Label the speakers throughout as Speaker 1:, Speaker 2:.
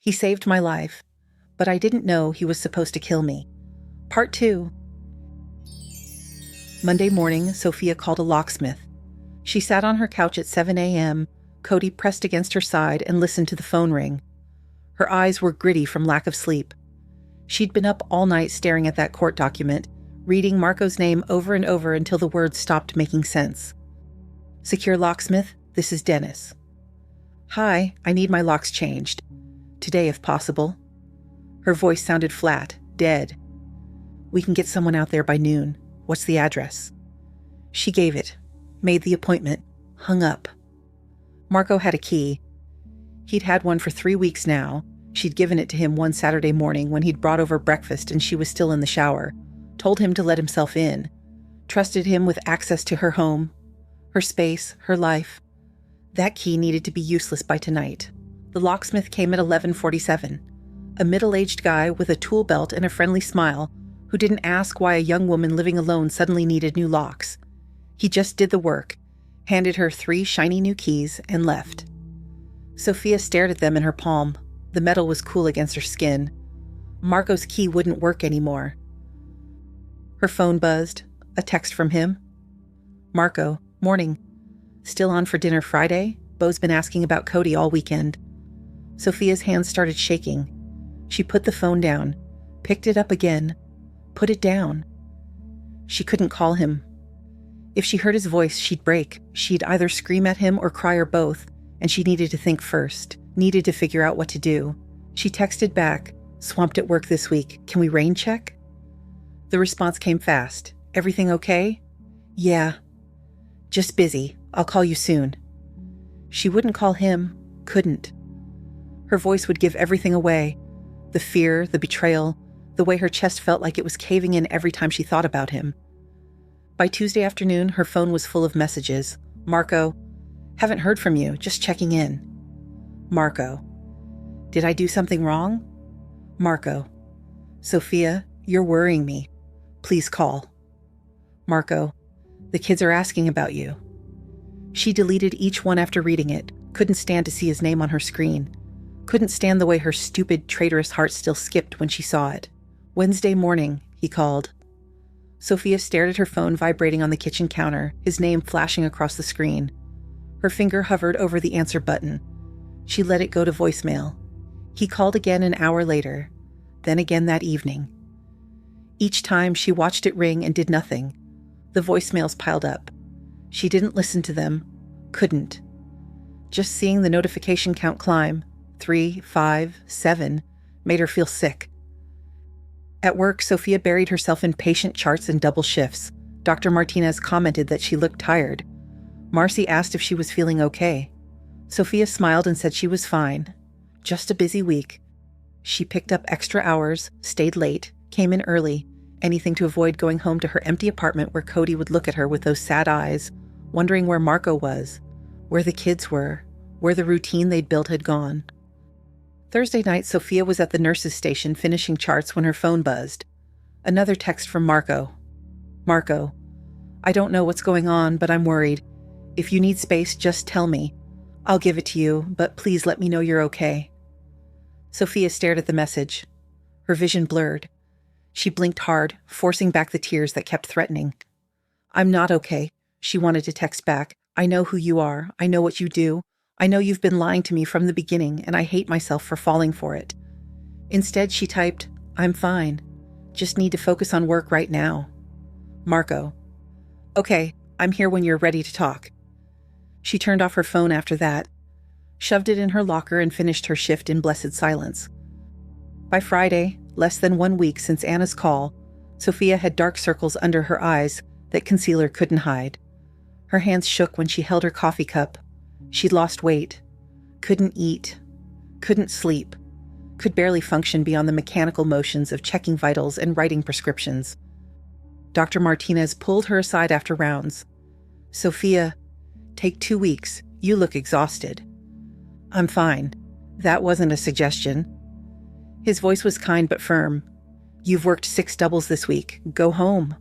Speaker 1: He saved my life, but I didn't know he was supposed to kill me. Part 2. Monday morning, Sofia called a locksmith. She sat on her couch at 7 a.m., Cody pressed against her side and listened to the phone ring. Her eyes were gritty from lack of sleep. She'd been up all night staring at that court document, reading Marco's name over and over until the words stopped making sense. Secure locksmith, this is Dennis. Hi, I need my locks changed. Today, if possible. Her voice sounded flat, dead. We can get someone out there by noon. What's the address? She gave it, made the appointment, hung up. Marco had a key. He'd had one for 3 weeks now. She'd given it to him one Saturday morning when he'd brought over breakfast and she was still in the shower, told him to let himself in, trusted him with access to her home, her space, her life. That key needed to be useless by tonight. The locksmith came at 11:47, a middle-aged guy with a tool belt and a friendly smile who didn't ask why a young woman living alone suddenly needed new locks. He just did the work, handed her 3 shiny new keys, and left. Sofia stared at them in her palm. The metal was cool against her skin. Marco's key wouldn't work anymore. Her phone buzzed. A text from him. Marco, morning. Still on for dinner Friday? Beau's been asking about Cody all weekend. Sofia's hands started shaking. She put the phone down, picked it up again, put it down. She couldn't call him. If she heard his voice, she'd break. She'd either scream at him or cry or both, and she needed to think first, needed to figure out what to do. She texted back, swamped at work this week. Can we rain check? The response came fast. Everything okay? Yeah. Just busy. I'll call you soon. She wouldn't call him, couldn't. Her voice would give everything away. The fear, the betrayal, the way her chest felt like it was caving in every time she thought about him. By Tuesday afternoon, her phone was full of messages. Marco, haven't heard from you, just checking in. Marco, did I do something wrong? Marco, Sofia, you're worrying me. Please call. Marco, the kids are asking about you. She deleted each one after reading it, couldn't stand to see his name on her screen. Couldn't stand the way her stupid, traitorous heart still skipped when she saw it. Wednesday morning, he called. Sofia stared at her phone vibrating on the kitchen counter, his name flashing across the screen. Her finger hovered over the answer button. She let it go to voicemail. He called again an hour later, then again that evening. Each time she watched it ring and did nothing. The voicemails piled up. She didn't listen to them, couldn't. Just seeing the notification count climb, 3, 5, 7, made her feel sick. At work, Sofia buried herself in patient charts and double shifts. Dr. Martinez commented that she looked tired. Marcy asked if she was feeling okay. Sofia smiled and said she was fine. Just a busy week. She picked up extra hours, stayed late, came in early, anything to avoid going home to her empty apartment where Cody would look at her with those sad eyes, wondering where Marco was, where the kids were, where the routine they'd built had gone. Thursday night, Sofia was at the nurse's station finishing charts when her phone buzzed. Another text from Marco. Marco, I don't know what's going on, but I'm worried. If you need space, just tell me. I'll give it to you, but please let me know you're okay. Sofia stared at the message. Her vision blurred. She blinked hard, forcing back the tears that kept threatening. I'm not okay, she wanted to text back. I know who you are. I know what you do. I know you've been lying to me from the beginning, and I hate myself for falling for it. Instead, she typed, I'm fine. Just need to focus on work right now. Marco. Okay, I'm here when you're ready to talk. She turned off her phone after that, shoved it in her locker, and finished her shift in blessed silence. By Friday, less than 1 week since Anna's call, Sofia had dark circles under her eyes that concealer couldn't hide. Her hands shook when she held her coffee cup. She'd lost weight, couldn't eat, couldn't sleep, could barely function beyond the mechanical motions of checking vitals and writing prescriptions. Dr. Martinez pulled her aside after rounds. Sofia, take 2 weeks. You look exhausted. I'm fine. That wasn't a suggestion. His voice was kind but firm. You've worked 6 doubles this week. Go home.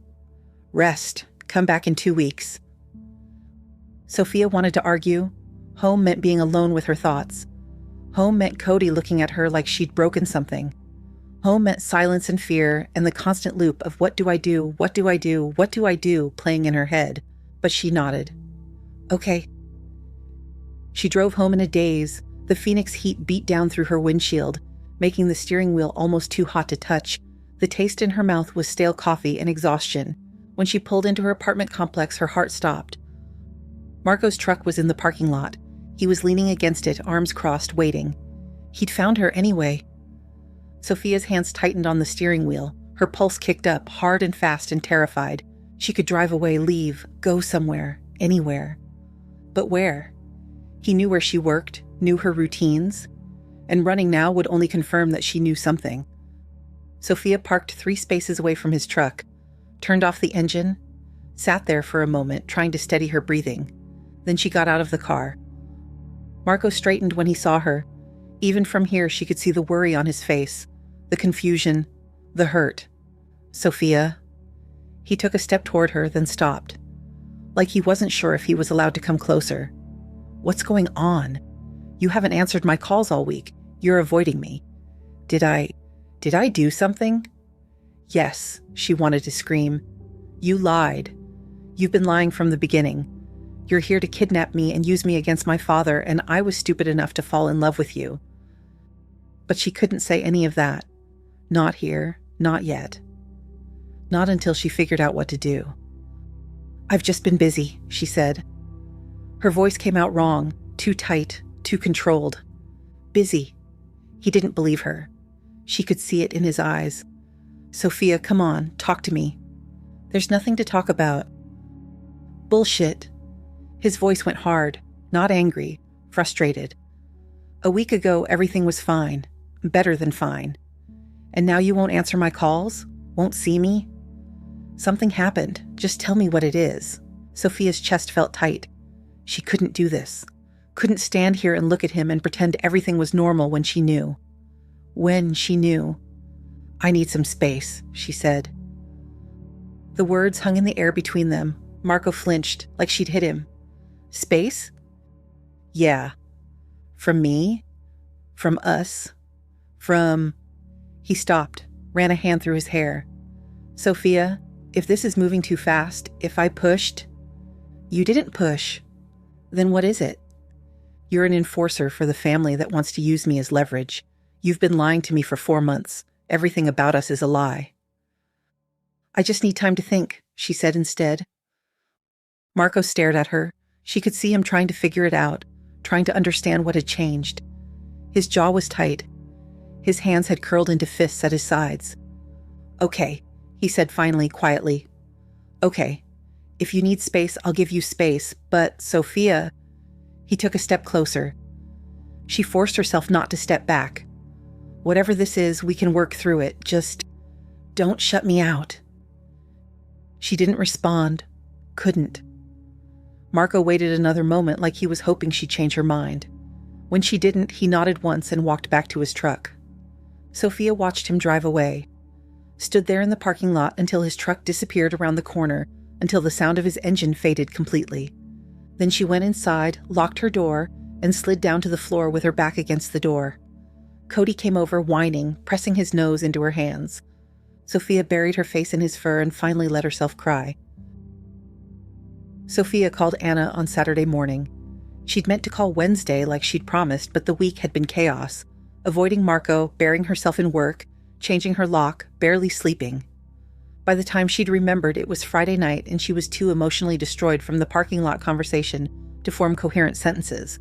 Speaker 1: Rest. Come back in 2 weeks. Sofia wanted to argue. Home meant being alone with her thoughts. Home meant Cody looking at her like she'd broken something. Home meant silence and fear and the constant loop of what do I do, what do I do, what do I do playing in her head. But she nodded. Okay. She drove home in a daze. The Phoenix heat beat down through her windshield, making the steering wheel almost too hot to touch. The taste in her mouth was stale coffee and exhaustion. When she pulled into her apartment complex, her heart stopped. Marco's truck was in the parking lot. He was leaning against it, arms crossed, waiting. He'd found her anyway. Sofia's hands tightened on the steering wheel. Her pulse kicked up, hard and fast and terrified. She could drive away, leave, go somewhere, anywhere. But where? He knew where she worked, knew her routines, and running now would only confirm that she knew something. Sofia parked 3 spaces away from his truck, turned off the engine, sat there for a moment, trying to steady her breathing. Then she got out of the car. Marco straightened when he saw her. Even from here, she could see the worry on his face, the confusion, the hurt. Sofia. He took a step toward her, then stopped. Like he wasn't sure if he was allowed to come closer. What's going on? You haven't answered my calls all week. You're avoiding me. Did I do something? Yes, she wanted to scream. You lied. You've been lying from the beginning. You're here to kidnap me and use me against my father, and I was stupid enough to fall in love with you. But she couldn't say any of that. Not here, not yet. Not until she figured out what to do. I've just been busy, she said. Her voice came out wrong, too tight, too controlled. Busy. He didn't believe her. She could see it in his eyes. Sofia, come on, talk to me. There's nothing to talk about. Bullshit. His voice went hard, not angry, frustrated. A week ago, everything was fine, better than fine. And now you won't answer my calls? Won't see me? Something happened. Just tell me what it is. Sofia's chest felt tight. She couldn't do this. Couldn't stand here and look at him and pretend everything was normal when she knew. When she knew. I need some space, she said. The words hung in the air between them. Marco flinched, like she'd hit him. Space? Yeah. From me? From us? From... He stopped, ran a hand through his hair. Sofia, if this is moving too fast, if I pushed... You didn't push. Then what is it? You're an enforcer for the family that wants to use me as leverage. You've been lying to me for 4 months. Everything about us is a lie. I just need time to think, she said instead. Marco stared at her. She could see him trying to figure it out, trying to understand what had changed. His jaw was tight. His hands had curled into fists at his sides. Okay, he said finally, quietly. Okay, if you need space, I'll give you space, but Sofia... He took a step closer. She forced herself not to step back. Whatever this is, we can work through it. Just don't shut me out. She didn't respond. Couldn't. Marco waited another moment like he was hoping she'd change her mind. When she didn't, he nodded once and walked back to his truck. Sofia watched him drive away. Stood there in the parking lot until his truck disappeared around the corner, until the sound of his engine faded completely. Then she went inside, locked her door, and slid down to the floor with her back against the door. Cody came over, whining, pressing his nose into her hands. Sofia buried her face in his fur and finally let herself cry. Sofia called Anna on Saturday morning. She'd meant to call Wednesday like she'd promised, but the week had been chaos. Avoiding Marco, burying herself in work, changing her lock, barely sleeping. By the time she'd remembered, it was Friday night and she was too emotionally destroyed from the parking lot conversation to form coherent sentences.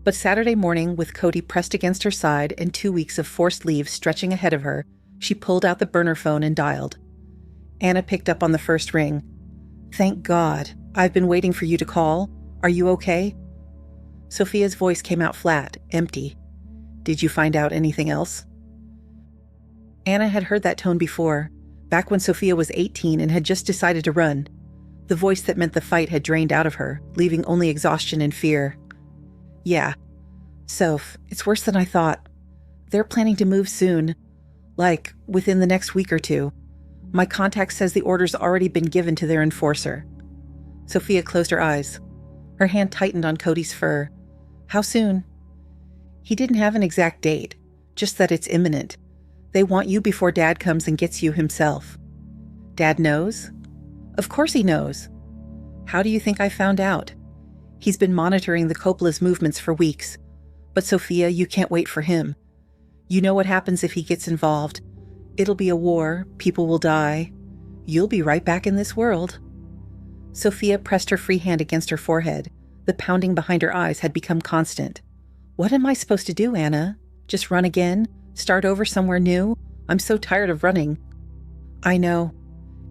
Speaker 1: But Saturday morning, with Cody pressed against her side and 2 weeks of forced leave stretching ahead of her, she pulled out the burner phone and dialed. Anna picked up on the first ring. Thank God. I've been waiting for you to call. Are you okay? Sofia's voice came out flat, empty. Did you find out anything else? Anna had heard that tone before, back when Sofia was 18 and had just decided to run. The voice that meant the fight had drained out of her, leaving only exhaustion and fear. Yeah. Soph, it's worse than I thought. They're planning to move soon. Like, within the next week or 2. My contact says the order's already been given to their enforcer. Sofia closed her eyes. Her hand tightened on Cody's fur. How soon? He didn't have an exact date, just that it's imminent. They want you before Dad comes and gets you himself. Dad knows? Of course he knows. How do you think I found out? He's been monitoring the Coppola's movements for weeks. But Sofia, you can't wait for him. You know what happens if he gets involved. It'll be a war, people will die. You'll be right back in this world. Sofia pressed her free hand against her forehead. The pounding behind her eyes had become constant. What am I supposed to do, Anna? Just run again? Start over somewhere new? I'm so tired of running. I know.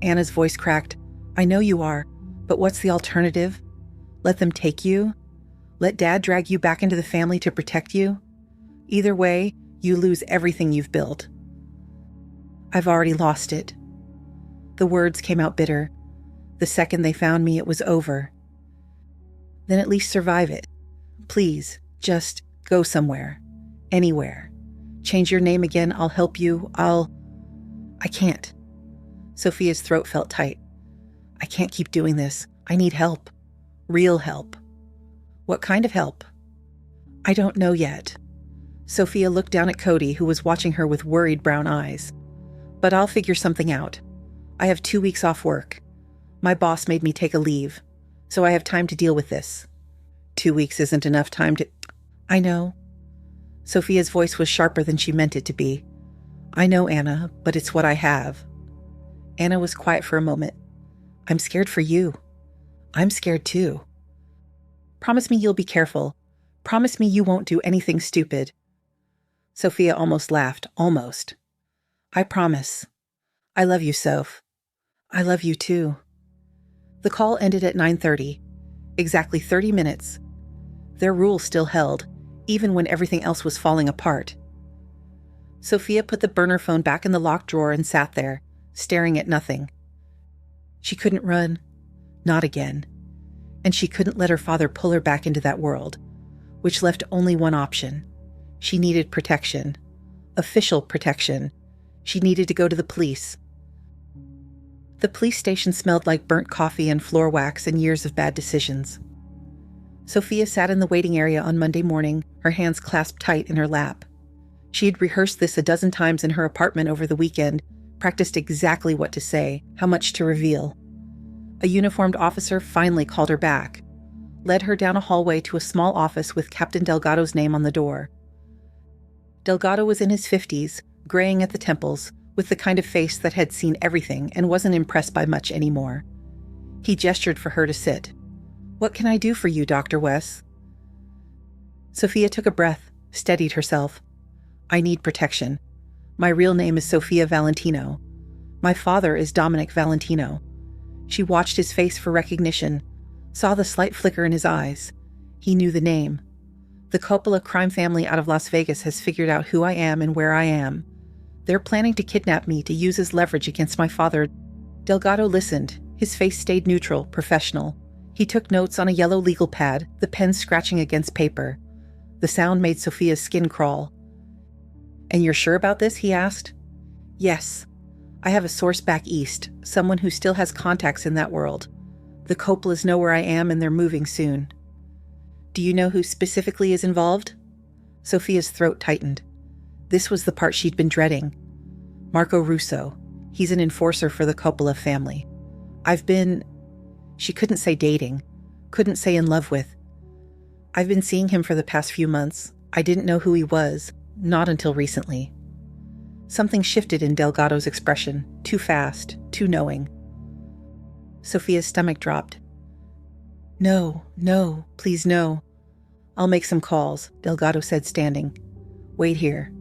Speaker 1: Anna's voice cracked. I know you are, but what's the alternative? Let them take you? Let Dad drag you back into the family to protect you? Either way, you lose everything you've built. I've already lost it. The words came out bitter. The second they found me, it was over. Then at least survive it. Please, just go somewhere. Anywhere. Change your name again, I'll help you, I can't. Sofia's throat felt tight. I can't keep doing this. I need help. Real help. What kind of help? I don't know yet. Sofia looked down at Cody, who was watching her with worried brown eyes. But I'll figure something out. I have 2 weeks off work. My boss made me take a leave, so I have time to deal with this. 2 weeks isn't enough time to... I know. Sofia's voice was sharper than she meant it to be. I know, Anna, but it's what I have. Anna was quiet for a moment. I'm scared for you. I'm scared too. Promise me you'll be careful. Promise me you won't do anything stupid. Sofia almost laughed, almost. I promise. I love you, Soph. I love you too. The call ended at 9:30. Exactly 30 minutes. Their rule still held, even when everything else was falling apart. Sofia put the burner phone back in the locked drawer and sat there, staring at nothing. She couldn't run. Not again. And she couldn't let her father pull her back into that world, which left only one option. She needed protection. Official protection. She needed to go to the police. The police station smelled like burnt coffee and floor wax and years of bad decisions. Sofia sat in the waiting area on Monday morning, her hands clasped tight in her lap. She had rehearsed this a dozen times in her apartment over the weekend, practiced exactly what to say, how much to reveal. A uniformed officer finally called her back, led her down a hallway to a small office with Captain Delgado's name on the door. Delgado was in his 50s, graying at the temples, with the kind of face that had seen everything and wasn't impressed by much anymore. He gestured for her to sit. What can I do for you, Dr. Wes? Sofia took a breath, steadied herself. I need protection. My real name is Sofia Valentino. My father is Dominic Valentino. She watched his face for recognition, saw the slight flicker in his eyes. He knew the name. The Coppola crime family out of Las Vegas has figured out who I am and where I am. They're planning to kidnap me to use as leverage against my father. Delgado listened. His face stayed neutral, professional. He took notes on a yellow legal pad, the pen scratching against paper. The sound made Sofia's skin crawl. And you're sure about this? He asked. Yes. I have a source back east, someone who still has contacts in that world. The Coppolas know where I am and they're moving soon. Do you know who specifically is involved? Sofia's throat tightened. This was the part she'd been dreading. Marco Russo. He's an enforcer for the Coppola family. She couldn't say dating, couldn't say in love with. I've been seeing him for the past few months. I didn't know who he was, not until recently. Something shifted in Delgado's expression, too fast, too knowing. Sofia's stomach dropped. No, please no. I'll make some calls, Delgado said, standing. Wait here.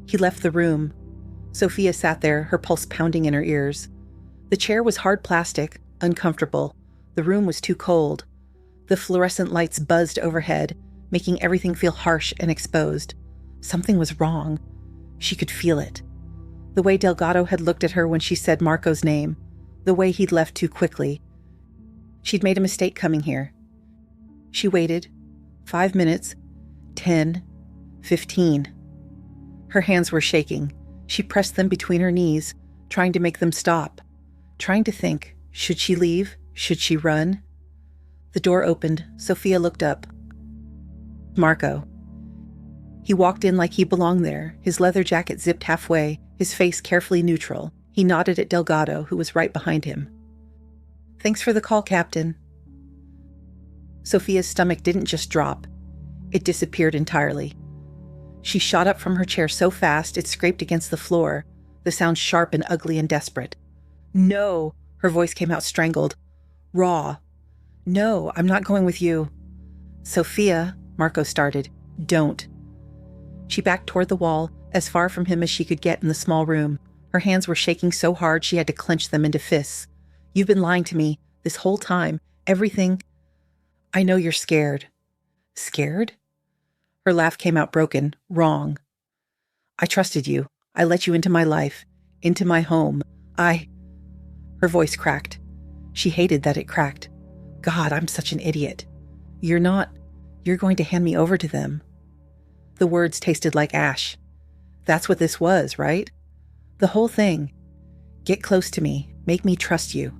Speaker 1: He left the room. Sofia sat there, her pulse pounding in her ears. The chair was hard plastic, uncomfortable. The room was too cold. The fluorescent lights buzzed overhead, making everything feel harsh and exposed. Something was wrong. She could feel it. The way Delgado had looked at her when she said Marco's name, the way he'd left too quickly. She'd made a mistake coming here. She waited. 5 minutes. 10. 15. Her hands were shaking. She pressed them between her knees, trying to make them stop. Trying to think, should she leave? Should she run? The door opened. Sofia looked up. Marco. He walked in like he belonged there, his leather jacket zipped halfway, his face carefully neutral. He nodded at Delgado, who was right behind him. "Thanks for the call, Captain." Sofia's stomach didn't just drop. It disappeared entirely. She shot up from her chair so fast it scraped against the floor, the sound sharp and ugly and desperate. "No!" Her voice came out strangled. Raw. "No, I'm not going with you." "Sofia," Marco started. "Don't." She backed toward the wall, as far from him as she could get in the small room. Her hands were shaking so hard she had to clench them into fists. "You've been lying to me, this whole time. Everything. I know you're scared." "Scared?" Her laugh came out broken. "Wrong. I trusted you. I let you into my life, into my home. Her voice cracked. She hated that it cracked. "God, I'm such an idiot." You're going to hand me over to them." The words tasted like ash. "That's what this was, right? The whole thing. Get close to me. Make me trust you.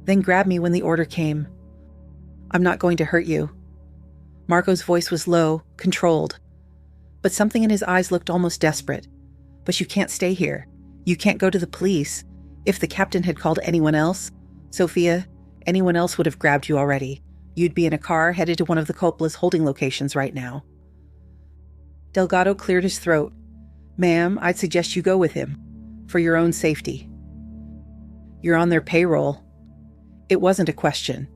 Speaker 1: Then grab me when the order came. I'm not going to hurt you." Marco's voice was low, controlled. But something in his eyes looked almost desperate. "But you can't stay here. You can't go to the police. If the captain had called anyone else, Sofia, anyone else would have grabbed you already. You'd be in a car headed to one of the Coppola's holding locations right now." Delgado cleared his throat. "Ma'am, I'd suggest you go with him. For your own safety. You're on their payroll." It wasn't a question.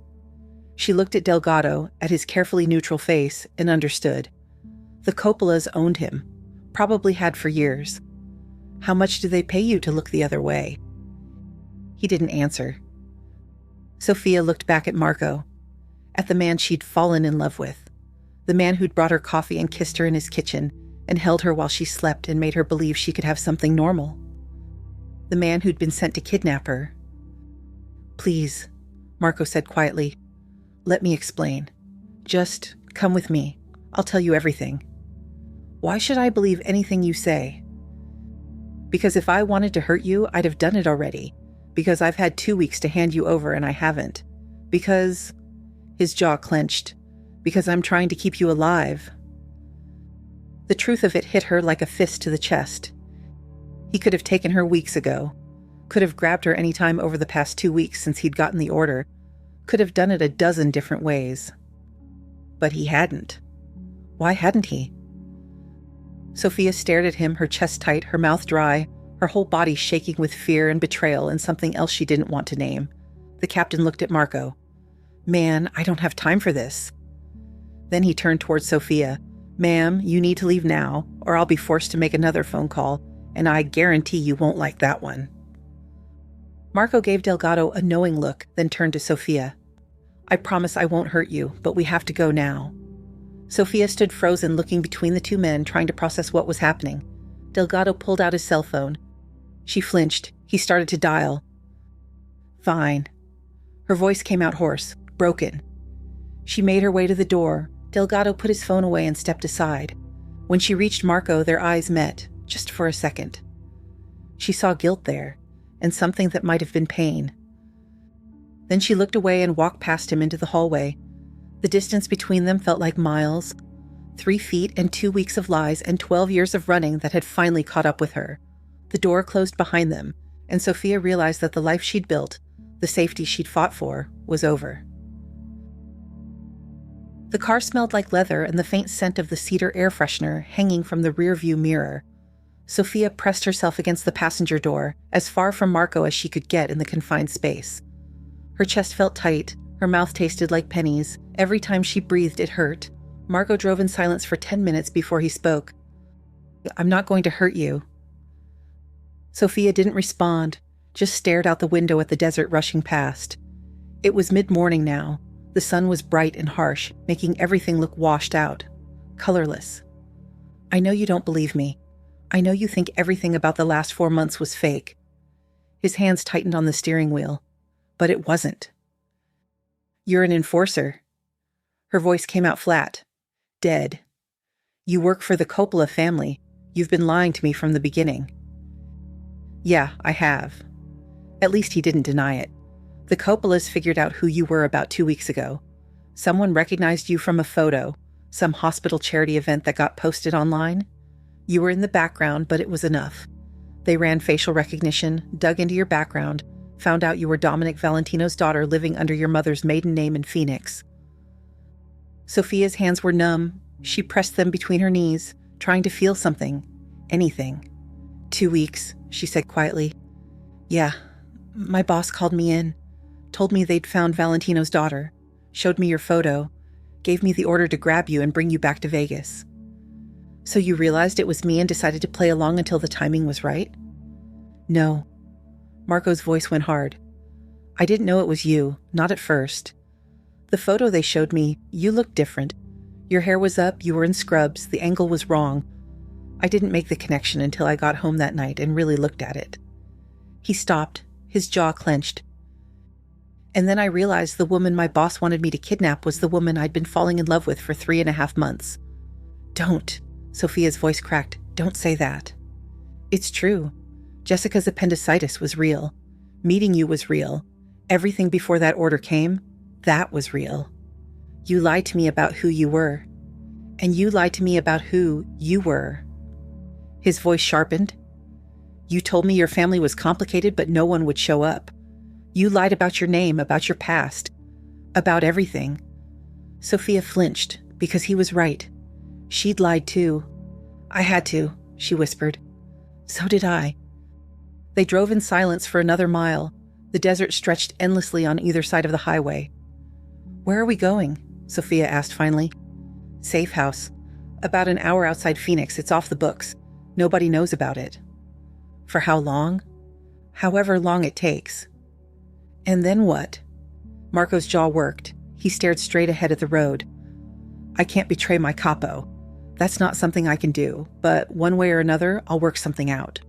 Speaker 1: She looked at Delgado, at his carefully neutral face, and understood. The Coppolas owned him. Probably had for years. "How much do they pay you to look the other way?" He didn't answer. Sofia looked back at Marco. At the man she'd fallen in love with. The man who'd brought her coffee and kissed her in his kitchen, and held her while she slept and made her believe she could have something normal. The man who'd been sent to kidnap her. "Please," Marco said quietly. "Let me explain. Just come with me. I'll tell you everything." "Why should I believe anything you say?" "Because if I wanted to hurt you, I'd have done it already. Because I've had 2 weeks to hand you over and I haven't. Because..." His jaw clenched. "Because I'm trying to keep you alive." The truth of it hit her like a fist to the chest. He could have taken her weeks ago. Could have grabbed her any time over the past 2 weeks since he'd gotten the order. Could have done it a dozen different ways. But he hadn't. Why hadn't he? Sofia stared at him, her chest tight, her mouth dry, her whole body shaking with fear and betrayal and something else she didn't want to name. The captain looked at Marco. "Man, I don't have time for this." Then he turned towards Sofia. "Ma'am, you need to leave now, or I'll be forced to make another phone call, and I guarantee you won't like that one." Marco gave Delgado a knowing look, then turned to Sofia. "I promise I won't hurt you, but we have to go now." Sofia stood frozen, looking between the two men, trying to process what was happening. Delgado pulled out his cell phone. She flinched. He started to dial. "Fine." Her voice came out hoarse, broken. She made her way to the door. Delgado put his phone away and stepped aside. When she reached Marco, their eyes met, just for a second. She saw guilt there, and something that might have been pain. Then she looked away and walked past him into the hallway. The distance between them felt like miles. 3 feet and 2 weeks of lies and 12 years of running that had finally caught up with her. The door closed behind them, and Sofia realized that the life she'd built, the safety she'd fought for, was over. The car smelled like leather and the faint scent of the cedar air freshener hanging from the rearview mirror. Sofia pressed herself against the passenger door, as far from Marco as she could get in the confined space. Her chest felt tight, her mouth tasted like pennies. Every time she breathed, it hurt. Marco drove in silence for 10 minutes before he spoke. "I'm not going to hurt you." Sofia didn't respond, just stared out the window at the desert rushing past. It was mid-morning now. The sun was bright and harsh, making everything look washed out, colorless. "I know you don't believe me. I know you think everything about the last 4 months was fake." His hands tightened on the steering wheel. But it wasn't. "You're an enforcer." Her voice came out flat, dead. "You work for the Coppola family. You've been lying to me from the beginning." "Yeah, I have." At least he didn't deny it. "The Coppolas figured out who you were about 2 weeks ago. Someone recognized you from a photo. Some hospital charity event that got posted online? You were in the background, but it was enough. They ran facial recognition, dug into your background, found out you were Dominic Valentino's daughter living under your mother's maiden name in Phoenix. Sofia's hands were numb. She pressed them between her knees, trying to feel something. Anything. 2 weeks, she said quietly. Yeah, my boss called me in, told me they'd found Valentino's daughter, showed me your photo, gave me the order to grab you and bring you back to Vegas. So you realized it was me and decided to play along until the timing was right? No. Marco's voice went hard. I didn't know it was you, not at first. The photo they showed me, you looked different. Your hair was up, you were in scrubs, the angle was wrong. I didn't make the connection until I got home that night and really looked at it. He stopped, his jaw clenched. And then I realized the woman my boss wanted me to kidnap was the woman I'd been falling in love with for 3.5 months. Don't. Sofia's voice cracked. Don't say that. It's true. Jessica's appendicitis was real. Meeting you was real. Everything before that order came, that was real. You lied to me about who you were. And you lied to me about who you were. His voice sharpened. You told me your family was complicated, but no one would show up. You lied about your name, about your past, about everything. Sofia flinched because he was right. She'd lied too. I had to, she whispered. So did I. They drove in silence for another mile. The desert stretched endlessly on either side of the highway. Where are we going? Sofia asked finally. Safe house. About an hour outside Phoenix. It's off the books. Nobody knows about it. For how long? However long it takes. And then what? Marco's jaw worked. He stared straight ahead at the road. I can't betray my capo. That's not something I can do, but one way or another, I'll work something out.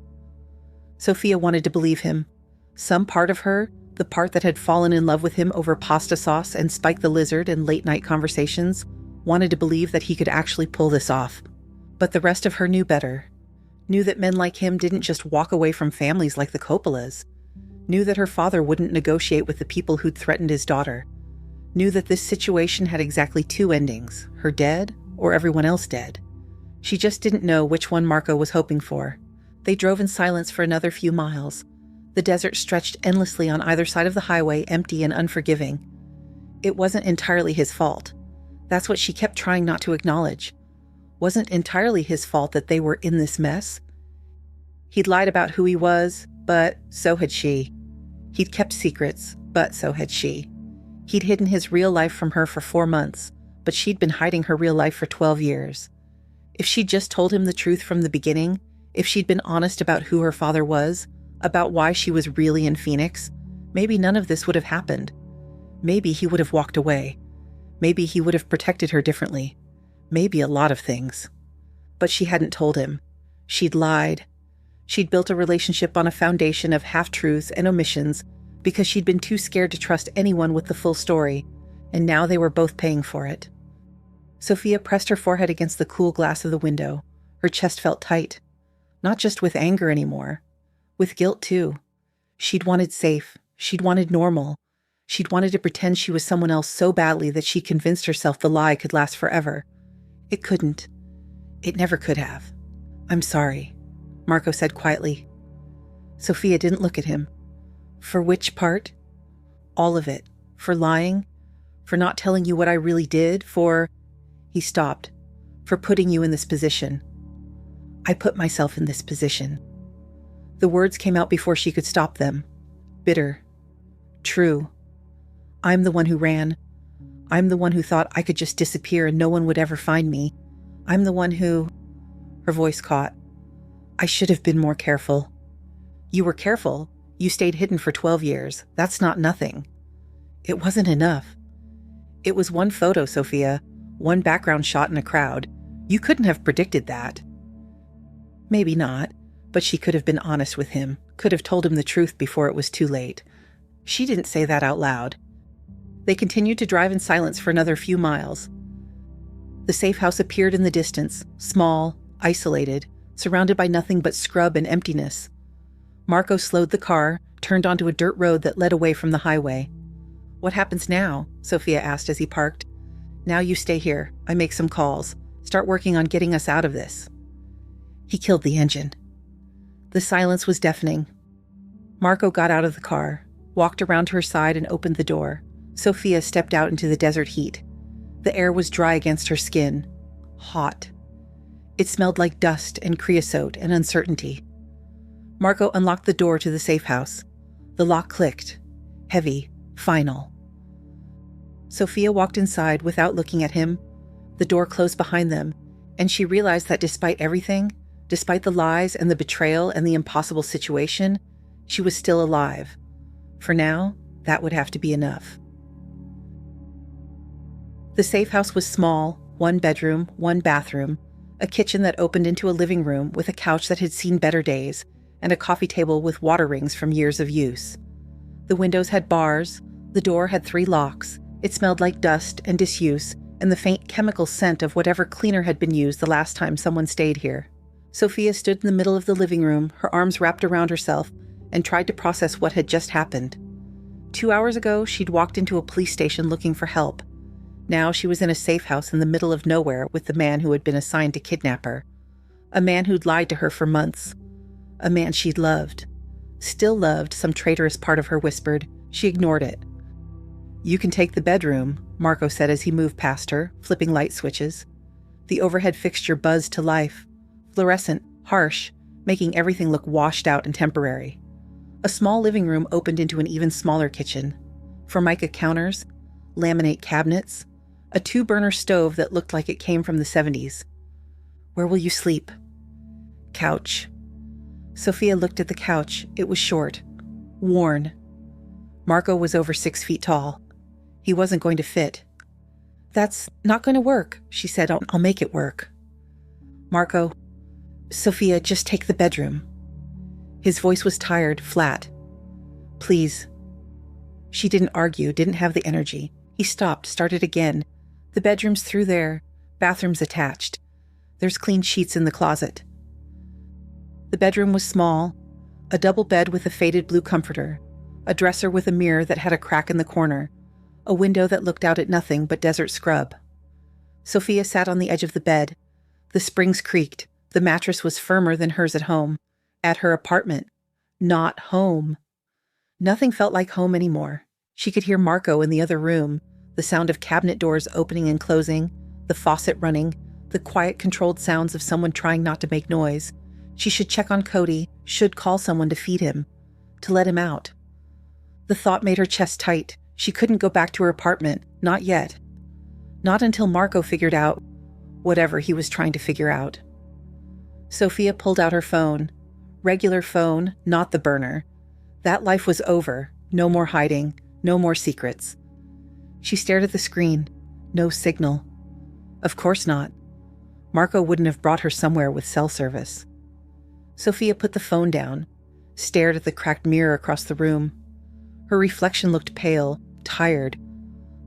Speaker 1: Sofia wanted to believe him. Some part of her, the part that had fallen in love with him over pasta sauce and Spike the Lizard and late-night conversations, wanted to believe that he could actually pull this off. But the rest of her knew better. Knew that men like him didn't just walk away from families like the Coppolas. Knew that her father wouldn't negotiate with the people who'd threatened his daughter. Knew that this situation had exactly 2 endings, her dead or everyone else dead. She just didn't know which one Marco was hoping for. They drove in silence for another few miles. The desert stretched endlessly on either side of the highway, empty and unforgiving. It wasn't entirely his fault. That's what she kept trying not to acknowledge. Wasn't entirely his fault that they were in this mess. He'd lied about who he was, but so had she. He'd kept secrets, but so had she. He'd hidden his real life from her for 4 months, but she'd been hiding her real life for 12 years. If she'd just told him the truth from the beginning, if she'd been honest about who her father was, about why she was really in Phoenix, maybe none of this would have happened. Maybe he would have walked away. Maybe he would have protected her differently. Maybe a lot of things. But she hadn't told him. She'd lied. She'd built a relationship on a foundation of half-truths and omissions because she'd been too scared to trust anyone with the full story, and now they were both paying for it. Sofia pressed her forehead against the cool glass of the window. Her chest felt tight. Not just with anger anymore. With guilt, too. She'd wanted safe. She'd wanted normal. She'd wanted to pretend she was someone else so badly that she convinced herself the lie could last forever. It couldn't. It never could have. I'm sorry, Marco said quietly. Sofia didn't look at him. For which part? All of it. For lying? For not telling you what I really did? For... He stopped. For putting you in this position. I put myself in this position. The words came out before she could stop them. Bitter. True. I'm the one who ran. I'm the one who thought I could just disappear and no one would ever find me. I'm the one who... Her voice caught. I should have been more careful. You were careful. You stayed hidden for 12 years. That's not nothing. It wasn't enough. It was one photo, Sofia. One background shot in a crowd. You couldn't have predicted that. Maybe not, but she could have been honest with him, could have told him the truth before it was too late. She didn't say that out loud. They continued to drive in silence for another few miles. The safe house appeared in the distance, small, isolated, surrounded by nothing but scrub and emptiness. Marco slowed the car, turned onto a dirt road that led away from the highway. What happens now? Sofia asked as he parked. Now you stay here. I make some calls. Start working on getting us out of this." He killed the engine. The silence was deafening. Marco got out of the car, walked around to her side and opened the door. Sofia stepped out into the desert heat. The air was dry against her skin. Hot. It smelled like dust and creosote and uncertainty. Marco unlocked the door to the safe house. The lock clicked. Heavy. Final. Sofia walked inside without looking at him. The door closed behind them, and she realized that despite everything, despite the lies and the betrayal and the impossible situation, she was still alive. For now, that would have to be enough. The safe house was small, 1 bedroom, 1 bathroom, a kitchen that opened into a living room with a couch that had seen better days, and a coffee table with water rings from years of use. The windows had bars, the door had 3 locks, it smelled like dust and disuse and the faint chemical scent of whatever cleaner had been used the last time someone stayed here. Sofia stood in the middle of the living room, her arms wrapped around herself, and tried to process what had just happened. 2 hours ago, she'd walked into a police station looking for help. Now she was in a safe house in the middle of nowhere with the man who had been assigned to kidnap her. A man who'd lied to her for months. A man she'd loved. Still loved, some traitorous part of her whispered. She ignored it. "You can take the bedroom," Marco said as he moved past her, flipping light switches. The overhead fixture buzzed to life. Fluorescent, harsh, making everything look washed out and temporary. A small living room opened into an even smaller kitchen. Formica counters, laminate cabinets, a 2-burner stove that looked like it came from the 70s. "Where will you sleep?" "Couch." Sofia looked at the couch. It was short, worn. Marco was over 6 feet tall. He wasn't going to fit. "That's not going to work," she said. I'll make it work." Marco, "Sofia, just take the bedroom." His voice was tired, flat. "Please." She didn't argue, didn't have the energy. He stopped, started again. "The bedroom's through there. Bathroom's attached. There's clean sheets in the closet." The bedroom was small. A double bed with a faded blue comforter. A dresser with a mirror that had a crack in the corner. A window that looked out at nothing but desert scrub. Sofia sat on the edge of the bed. The springs creaked. The mattress was firmer than hers at home. At her apartment. Not home. Nothing felt like home anymore. She could hear Marco in the other room, the sound of cabinet doors opening and closing, the faucet running, the quiet, controlled sounds of someone trying not to make noise. She should check on Cody, should call someone to feed him, to let him out. The thought made her chest tight. She couldn't go back to her apartment, not yet. Not until Marco figured out whatever he was trying to figure out. Sofia pulled out her phone. Regular phone, not the burner. That life was over. No more hiding. No more secrets. She stared at the screen. No signal. Of course not. Marco wouldn't have brought her somewhere with cell service. Sofia put the phone down, stared at the cracked mirror across the room. Her reflection looked pale, tired,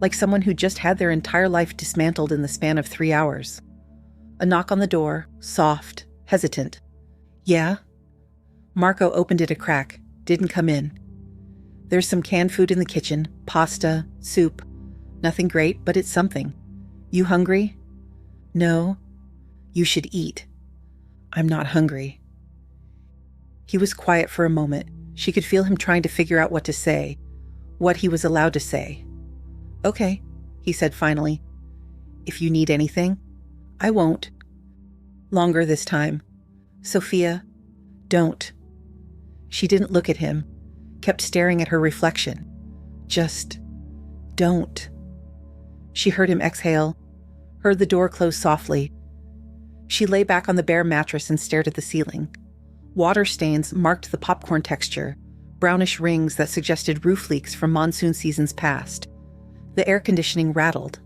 Speaker 1: like someone who just had their entire life dismantled in the span of 3 hours. A knock on the door, soft, hesitant. "Yeah?" Marco opened it a crack, didn't come in. "There's some canned food in the kitchen, pasta, soup. Nothing great, but it's something. You hungry?" "No." "You should eat." "I'm not hungry." He was quiet for a moment. She could feel him trying to figure out what to say, what he was allowed to say. "Okay," he said finally. "If you need anything, I won't." Longer this time. "Sofia, don't." She didn't look at him, kept staring at her reflection. "Just don't." She heard him exhale, heard the door close softly. She lay back on the bare mattress and stared at the ceiling. Water stains marked the popcorn texture, brownish rings that suggested roof leaks from monsoon seasons past. The air conditioning rattled.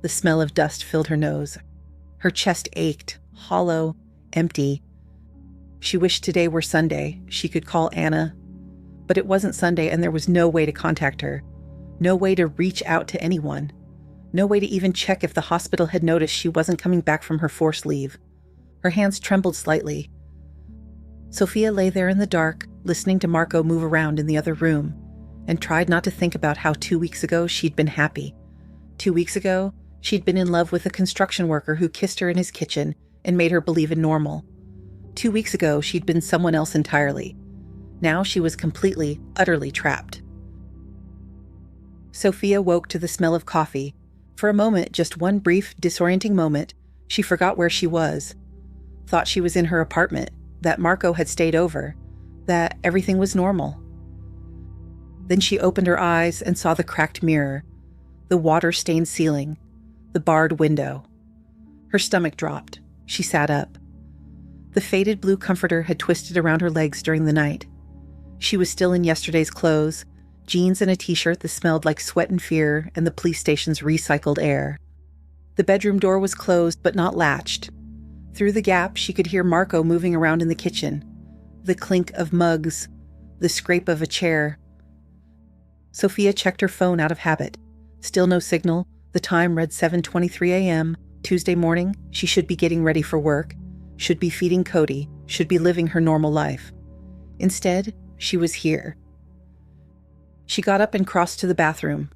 Speaker 1: The smell of dust filled her nose. Her chest ached, hollow, empty. She wished today were Sunday. She could call Anna. But it wasn't Sunday, and there was no way to contact her. No way to reach out to anyone. No way to even check if the hospital had noticed she wasn't coming back from her forced leave. Her hands trembled slightly. Sofia lay there in the dark, listening to Marco move around in the other room, and tried not to think about how 2 weeks ago she'd been happy. 2 weeks ago, She'd been in love with a construction worker who kissed her in his kitchen and made her believe in normal. 2 weeks ago, she'd been someone else entirely. Now she was completely, utterly trapped. Sofia woke to the smell of coffee. For a moment, just one brief, disorienting moment, she forgot where she was. Thought she was in her apartment, that Marco had stayed over, that everything was normal. Then she opened her eyes and saw the cracked mirror, the water-stained ceiling, the barred window. Her stomach dropped. She sat up. The faded blue comforter had twisted around her legs during the night. She was still in yesterday's clothes, jeans and a t-shirt that smelled like sweat and fear and the police station's recycled air. The bedroom door was closed but not latched. Through the gap, she could hear Marco moving around in the kitchen, the clink of mugs, the scrape of a chair. Sofia checked her phone out of habit. Still no signal. The time read 7:23 a.m. Tuesday morning. She should be getting ready for work, should be feeding Cody, should be living her normal life. Instead, she was here. She got up and crossed to the bathroom.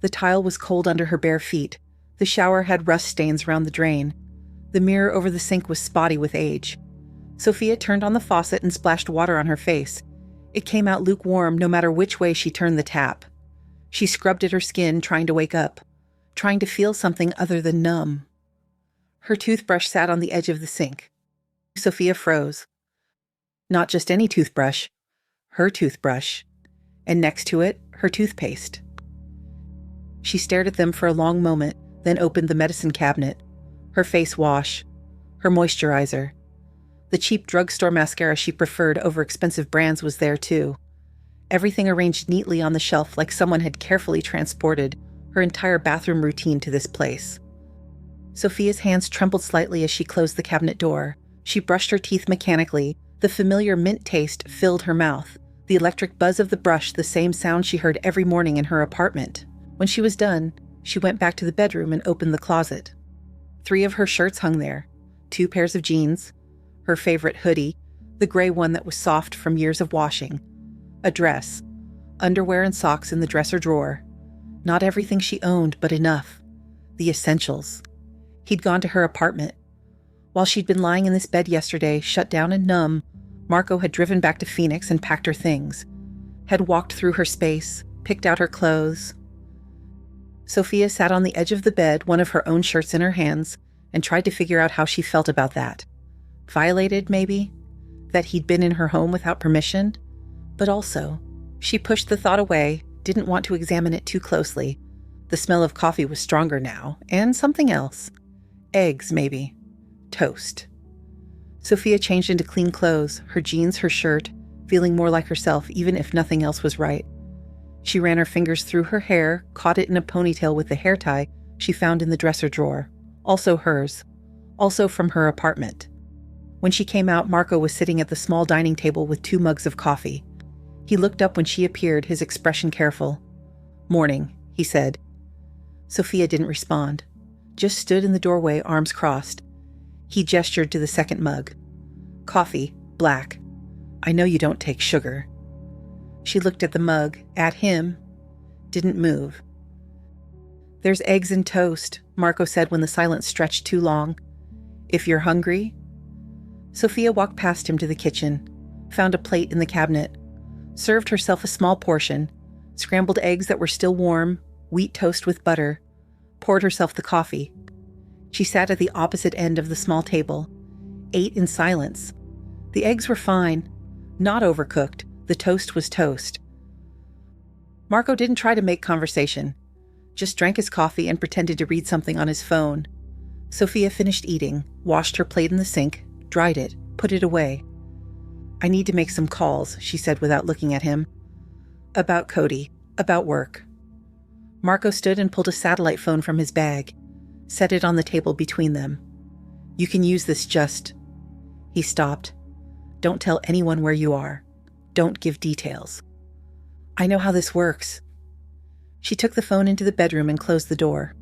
Speaker 1: The tile was cold under her bare feet. The shower had rust stains around the drain. The mirror over the sink was spotty with age. Sofia turned on the faucet and splashed water on her face. It came out lukewarm no matter which way she turned the tap. She scrubbed at her skin, trying to wake up, trying to feel something other than numb. Her toothbrush sat on the edge of the sink. Sofia froze. Not just any toothbrush, her toothbrush, and next to it, her toothpaste. She stared at them for a long moment, then opened the medicine cabinet. Her face wash, her moisturizer. The cheap drugstore mascara she preferred over expensive brands was there too. Everything arranged neatly on the shelf like someone had carefully transported her entire bathroom routine to this place. Sofia's hands trembled slightly as she closed the cabinet door. She brushed her teeth mechanically. The familiar mint taste filled her mouth. The electric buzz of the brush, the same sound she heard every morning in her apartment. When she was done, she went back to the bedroom and opened the closet. 3 of her shirts hung there. 2 pairs of jeans, her favorite hoodie, the gray one that was soft from years of washing, a dress, underwear and socks in the dresser drawer. Not everything she owned, but enough. The essentials. He'd gone to her apartment. While she'd been lying in this bed yesterday, shut down and numb, Marco had driven back to Phoenix and packed her things, had walked through her space, picked out her clothes. Sofia sat on the edge of the bed, one of her own shirts in her hands, and tried to figure out how she felt about that. Violated, maybe? That he'd been in her home without permission? But also, she pushed the thought away, didn't want to examine it too closely. The smell of coffee was stronger now, and something else. Eggs, maybe. Toast. Sofia changed into clean clothes, her jeans, her shirt, feeling more like herself even if nothing else was right. She ran her fingers through her hair, caught it in a ponytail with the hair tie she found in the dresser drawer. Also hers. Also from her apartment. When she came out, Marco was sitting at the small dining table with 2 mugs of coffee. He looked up when she appeared, his expression careful. "Morning," he said. Sofia didn't respond. Just stood in the doorway, arms crossed. He gestured to the second mug. "Coffee, black. I know you don't take sugar." She looked at the mug, at him, didn't move. "There's eggs and toast," Marco said when the silence stretched too long. "If you're hungry." Sofia walked past him to the kitchen, found a plate in the cabinet, served herself a small portion, scrambled eggs that were still warm, wheat toast with butter, poured herself the coffee. She sat at the opposite end of the small table, ate in silence. The eggs were fine, not overcooked. The toast was toast. Marco didn't try to make conversation, just drank his coffee and pretended to read something on his phone. Sofia finished eating, washed her plate in the sink, dried it, put it away. "I need to make some calls," she said without looking at him. "About Cody, about work." Marco stood and pulled a satellite phone from his bag, set it on the table between them. "You can use this just..." He stopped. "Don't tell anyone where you are. Don't give details." "I know how this works." She took the phone into the bedroom and closed the door.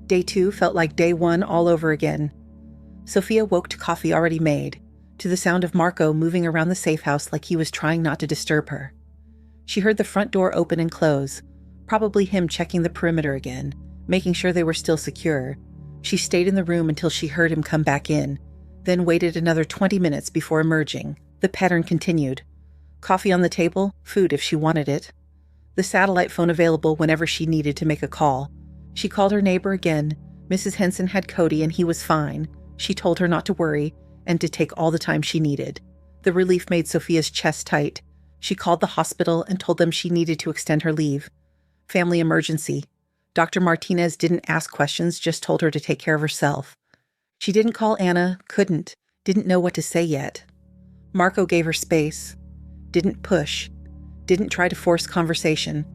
Speaker 1: Day 2 felt like day 1 all over again. Sofia woke to coffee already made, to the sound of Marco moving around the safe house like he was trying not to disturb her. She heard the front door open and close, probably him checking the perimeter again, making sure they were still secure. She stayed in the room until she heard him come back in, then waited another 20 minutes before emerging. The pattern continued. Coffee on the table, food if she wanted it. The satellite phone available whenever she needed to make a call. She called her neighbor again. Mrs. Henson had Cody and he was fine. She told her not to worry and to take all the time she needed. The relief made Sofia's chest tight. She called the hospital and told them she needed to extend her leave. Family emergency. Dr. Martinez didn't ask questions, just told her to take care of herself. She didn't call Anna, couldn't, didn't know what to say yet. Marco gave her space. Didn't push. Didn't try to force conversation.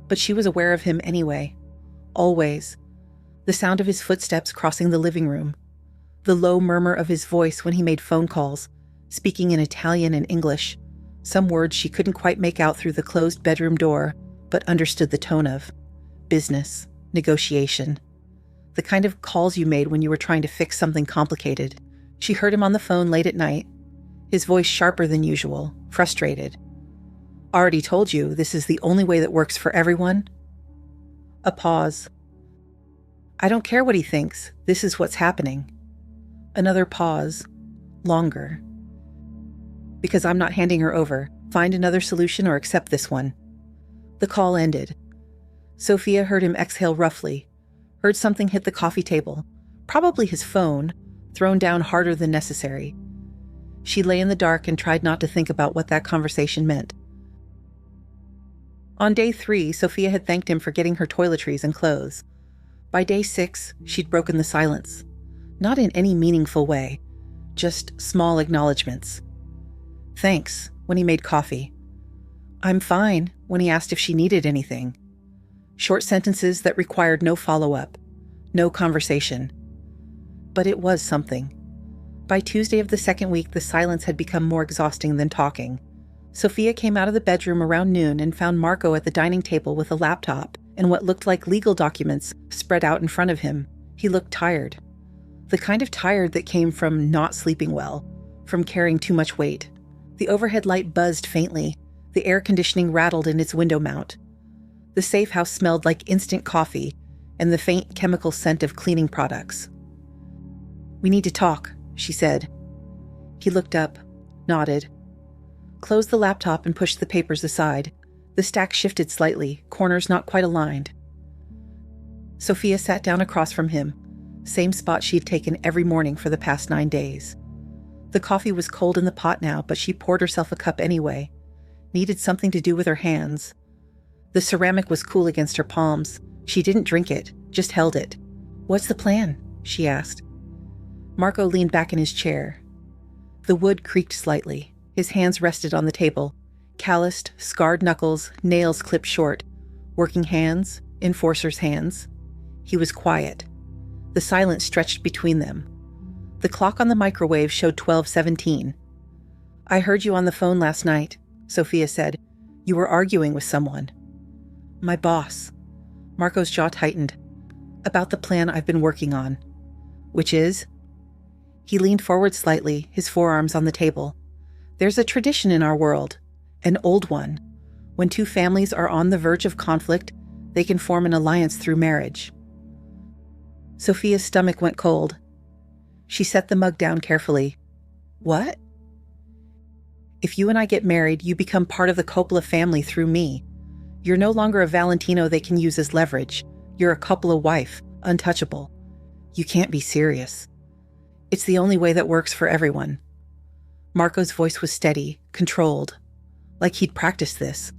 Speaker 1: But she was aware of him anyway. Always. The sound of his footsteps crossing the living room. The low murmur of his voice when he made phone calls, speaking in Italian and English. Some words she couldn't quite make out through the closed bedroom door, but understood the tone of. Business. Negotiation. The kind of calls you made when you were trying to fix something complicated. She heard him on the phone late at night. His voice sharper than usual, frustrated. Already told you this is the only way that works for everyone? A pause. I don't care what he thinks. This is what's happening. Another pause. Longer. Because I'm not handing her over. Find another solution or accept this one. The call ended. Sofia heard him exhale roughly. Heard something hit the coffee table. Probably his phone, thrown down harder than necessary. She lay in the dark and tried not to think about what that conversation meant. On day 3, Sofia had thanked him for getting her toiletries and clothes. By day 6, she'd broken the silence. Not in any meaningful way, just small acknowledgments. Thanks, when he made coffee. I'm fine, when he asked if she needed anything. Short sentences that required no follow-up, no conversation. But it was something. By Tuesday of the second week, the silence had become more exhausting than talking. Sofia came out of the bedroom around noon and found Marco at the dining table with a laptop and what looked like legal documents spread out in front of him. He looked tired. The kind of tired that came from not sleeping well, from carrying too much weight. The overhead light buzzed faintly. The air conditioning rattled in its window mount. The safe house smelled like instant coffee and the faint chemical scent of cleaning products. We need to talk, she said. He looked up, nodded. Closed the laptop and pushed the papers aside. The stack shifted slightly, corners not quite aligned. Sofia sat down across from him, same spot she'd taken every morning for the past 9 days. The coffee was cold in the pot now, but she poured herself a cup anyway. Needed something to do with her hands. The ceramic was cool against her palms. She didn't drink it, just held it. What's the plan? She asked. Marco leaned back in his chair. The wood creaked slightly. His hands rested on the table. Calloused, scarred knuckles, nails clipped short. Working hands, enforcer's hands. He was quiet. The silence stretched between them. The clock on the microwave showed 12:17. I heard you on the phone last night, Sofia said. You were arguing with someone. My boss. Marco's jaw tightened. About the plan I've been working on. Which is? He leaned forward slightly, his forearms on the table. There's a tradition in our world, an old one. When two families are on the verge of conflict, they can form an alliance through marriage. Sofia's stomach went cold. She set the mug down carefully. What? If you and I get married, you become part of the Coppola family through me. You're no longer a Valentino they can use as leverage. You're a Coppola wife, untouchable. You can't be serious. It's the only way that works for everyone. Marco's voice was steady, controlled, like he'd practiced this.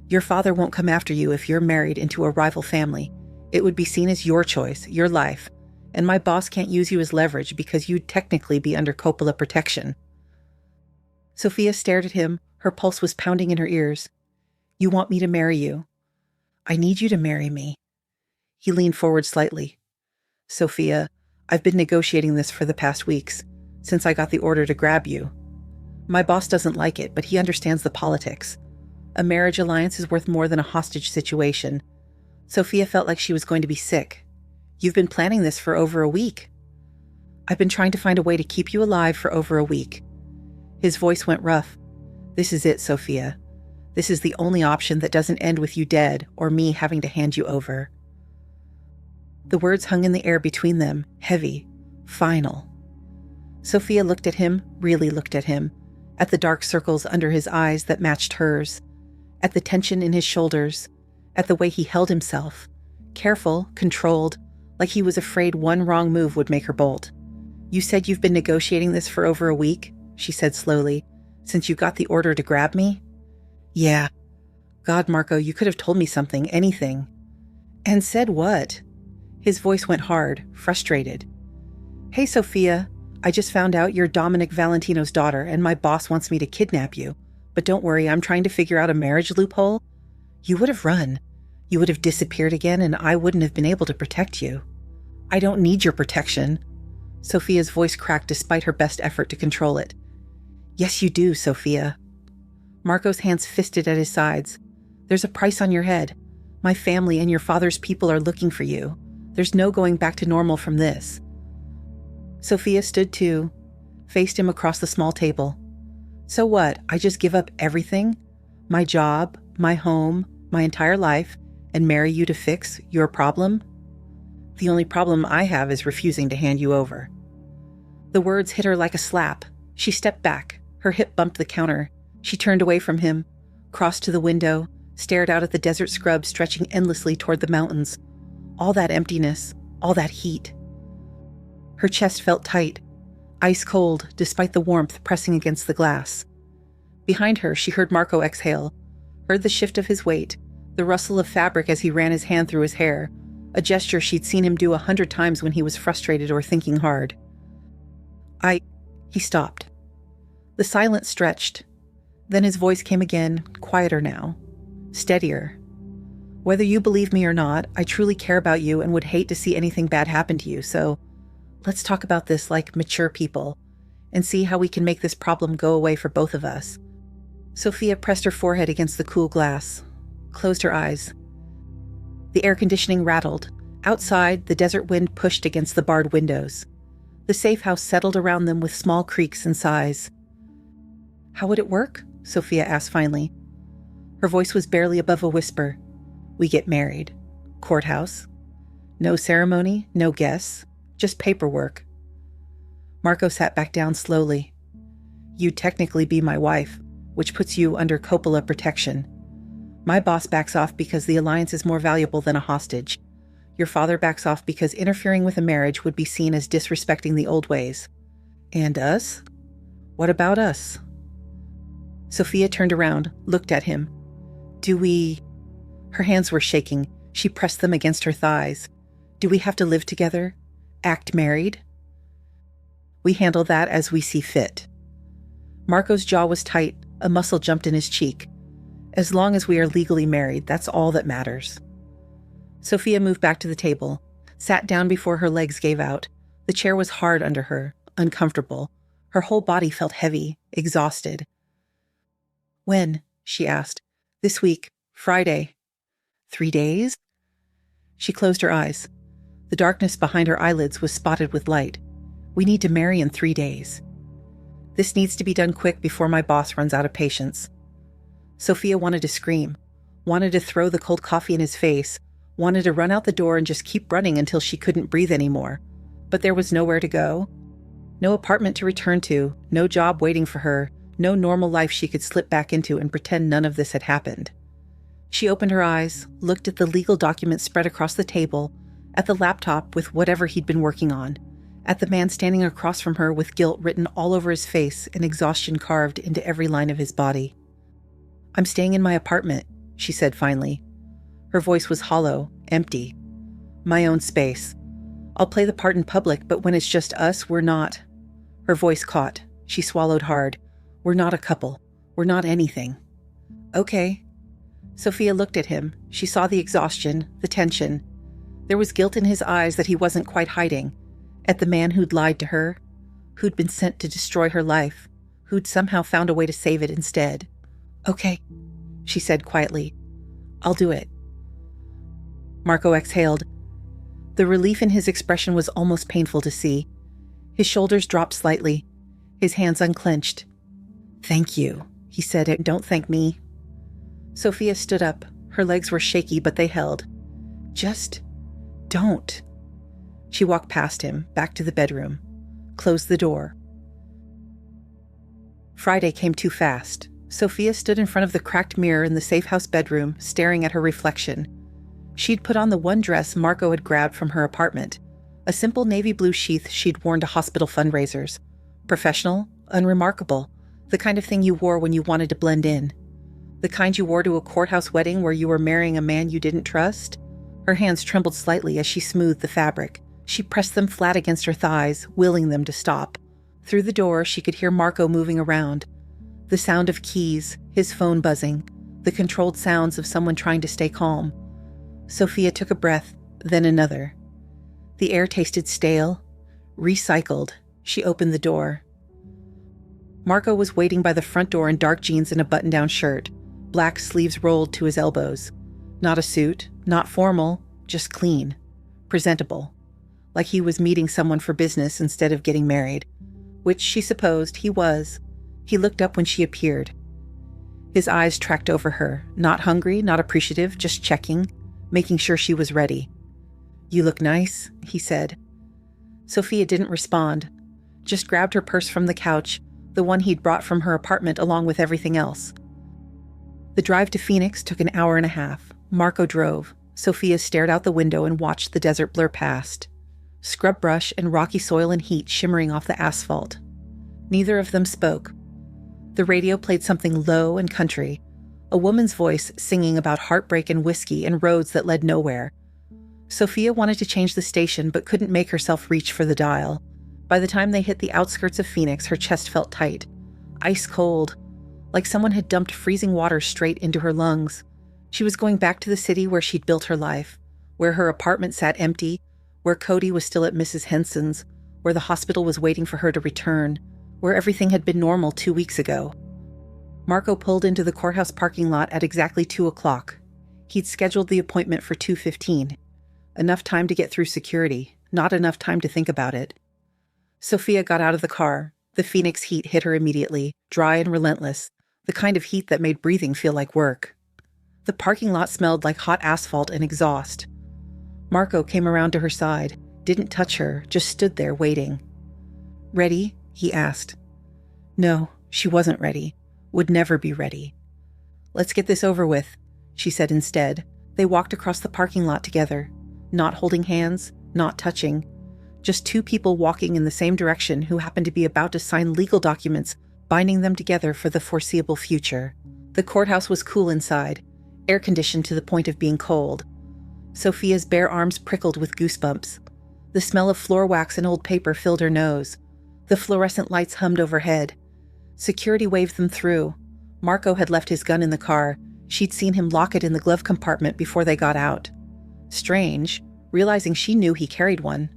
Speaker 1: Your father won't come after you if you're married into a rival family. It would be seen as your choice, your life, and my boss can't use you as leverage because you'd technically be under Coppola protection. Sofia stared at him. Her pulse was pounding in her ears. You want me to marry you. I need you to marry me. He leaned forward slightly. Sofia, I've been negotiating this for the past weeks, since I got the order to grab you. My boss doesn't like it, but he understands the politics. A marriage alliance is worth more than a hostage situation. Sofia felt like she was going to be sick. You've been planning this for over a week. I've been trying to find a way to keep you alive for over a week. His voice went rough. This is it, Sofia. This is the only option that doesn't end with you dead or me having to hand you over. The words hung in the air between them, heavy, final. Sofia looked at him, really looked at him, at the dark circles under his eyes that matched hers, at the tension in his shoulders, at the way he held himself, careful, controlled, like he was afraid one wrong move would make her bolt. "You said you've been negotiating this for over a week," she said slowly, "since you got the order to grab me?" "Yeah." "God, Marco, you could have told me something, anything." "And said what?" His voice went hard, frustrated. "Hey, Sofia, I just found out you're Dominic Valentino's daughter and my boss wants me to kidnap you. But don't worry, I'm trying to figure out a marriage loophole. You would have run. You would have disappeared again and I wouldn't have been able to protect you." "I don't need your protection." Sofia's voice cracked despite her best effort to control it. "Yes, you do, Sofia." Marco's hands fisted at his sides. "There's a price on your head. My family and your father's people are looking for you. There's no going back to normal from this." Sofia stood too, faced him across the small table. "So what? I just give up everything? My job, my home, my entire life, and marry you to fix your problem? The only problem I have is refusing to hand you over." The words hit her like a slap. She stepped back. Her hip bumped the counter. She turned away from him, crossed to the window, stared out at the desert scrub stretching endlessly toward the mountains. All that emptiness, all that heat. Her chest felt tight, ice cold despite the warmth pressing against the glass. Behind her, she heard Marco exhale, heard the shift of his weight, the rustle of fabric as he ran his hand through his hair, a gesture she'd seen him do 100 times when he was frustrated or thinking hard. He stopped. The silence stretched. Then his voice came again, quieter now, steadier. "Whether you believe me or not, I truly care about you and would hate to see anything bad happen to you, so let's talk about this like mature people and see how we can make this problem go away for both of us." Sofia pressed her forehead against the cool glass, closed her eyes. The air conditioning rattled. Outside, the desert wind pushed against the barred windows. The safe house settled around them with small creaks and sighs. "How would it work?" Sofia asked finally. Her voice was barely above a whisper. "We get married. Courthouse. No ceremony, no guests, just paperwork." Marco sat back down slowly. "You'd technically be my wife, which puts you under Coppola protection. My boss backs off because the alliance is more valuable than a hostage. Your father backs off because interfering with a marriage would be seen as disrespecting the old ways. And us? What about us?" Sofia turned around, looked at him. "Do we—" Her hands were shaking. She pressed them against her thighs. "Do we have to live together? Act married?" "We handle that as we see fit." Marco's jaw was tight. A muscle jumped in his cheek. "As long as we are legally married, that's all that matters." Sofia moved back to the table, sat down before her legs gave out. The chair was hard under her, uncomfortable. Her whole body felt heavy, exhausted. "When?" she asked. "This week. Friday." 3 days? She closed her eyes. The darkness behind her eyelids was spotted with light. "We need to marry in 3 days. This needs to be done quick before my boss runs out of patience." Sofia wanted to scream, wanted to throw the cold coffee in his face, wanted to run out the door and just keep running until she couldn't breathe anymore. But there was nowhere to go. No apartment to return to, no job waiting for her, no normal life she could slip back into and pretend none of this had happened. She opened her eyes, looked at the legal documents spread across the table, at the laptop with whatever he'd been working on, at the man standing across from her with guilt written all over his face and exhaustion carved into every line of his body. "I'm staying in my apartment," she said finally. Her voice was hollow, empty. "My own space. I'll play the part in public, but when it's just us, we're not." Her voice caught. She swallowed hard. "We're not a couple. We're not anything." "Okay." Sofia looked at him. She saw the exhaustion, the tension. There was guilt in his eyes that he wasn't quite hiding. At the man who'd lied to her, who'd been sent to destroy her life, who'd somehow found a way to save it instead. "Okay," she said quietly. "I'll do it." Marco exhaled. The relief in his expression was almost painful to see. His shoulders dropped slightly, his hands unclenched. "Thank you," he said. "Don't thank me." Sofia stood up. Her legs were shaky, but they held. "Just don't," She walked past him, back to the bedroom, closed the door. Friday came too fast. Sofia stood in front of the cracked mirror in the safe house bedroom, staring at her reflection. She'd put on the one dress Marco had grabbed from her apartment, a simple navy blue sheath she'd worn to hospital fundraisers. Professional, unremarkable, the kind of thing you wore when you wanted to blend in. The kind you wore to a courthouse wedding where you were marrying a man you didn't trust. Her hands trembled slightly as she smoothed the fabric. She pressed them flat against her thighs, willing them to stop. Through the door, she could hear Marco moving around. The sound of keys, his phone buzzing, the controlled sounds of someone trying to stay calm. Sofia took a breath, then another. The air tasted stale, recycled. She opened the door. Marco was waiting by the front door in dark jeans and a button-down shirt, black sleeves rolled to his elbows. Not a suit, not formal, just clean, presentable. Like he was meeting someone for business instead of getting married, which she supposed he was. He looked up when she appeared. His eyes tracked over her, not hungry, not appreciative, just checking, making sure she was ready. "You look nice," he said. Sofia didn't respond, just grabbed her purse from the couch, the one he'd brought from her apartment along with everything else. The drive to Phoenix took an hour and a half. Marco drove. Sofia stared out the window and watched the desert blur past. Scrub brush and rocky soil and heat shimmering off the asphalt. Neither of them spoke. The radio played something low and country, a woman's voice singing about heartbreak and whiskey and roads that led nowhere. Sofia wanted to change the station but couldn't make herself reach for the dial. By the time they hit the outskirts of Phoenix, her chest felt tight, ice cold, like someone had dumped freezing water straight into her lungs. She was going back to the city where she'd built her life, where her apartment sat empty, where Cody was still at Mrs. Henson's, where the hospital was waiting for her to return, where everything had been normal 2 weeks ago. Marco pulled into the courthouse parking lot at exactly 2 o'clock. He'd scheduled the appointment for 2:15. Enough time to get through security, not enough time to think about it. Sofia got out of the car. The Phoenix heat hit her immediately, dry and relentless, the kind of heat that made breathing feel like work. The parking lot smelled like hot asphalt and exhaust. Marco came around to her side, didn't touch her, just stood there waiting. "Ready?" he asked. No, she wasn't ready. Would never be ready. "Let's get this over with," she said instead. They walked across the parking lot together, not holding hands, not touching. Just two people walking in the same direction who happened to be about to sign legal documents binding them together for the foreseeable future. The courthouse was cool inside, air-conditioned to the point of being cold. Sofia's bare arms prickled with goosebumps. The smell of floor wax and old paper filled her nose. The fluorescent lights hummed overhead. Security waved them through. Marco had left his gun in the car. She'd seen him lock it in the glove compartment before they got out. Strange, realizing she knew he carried one.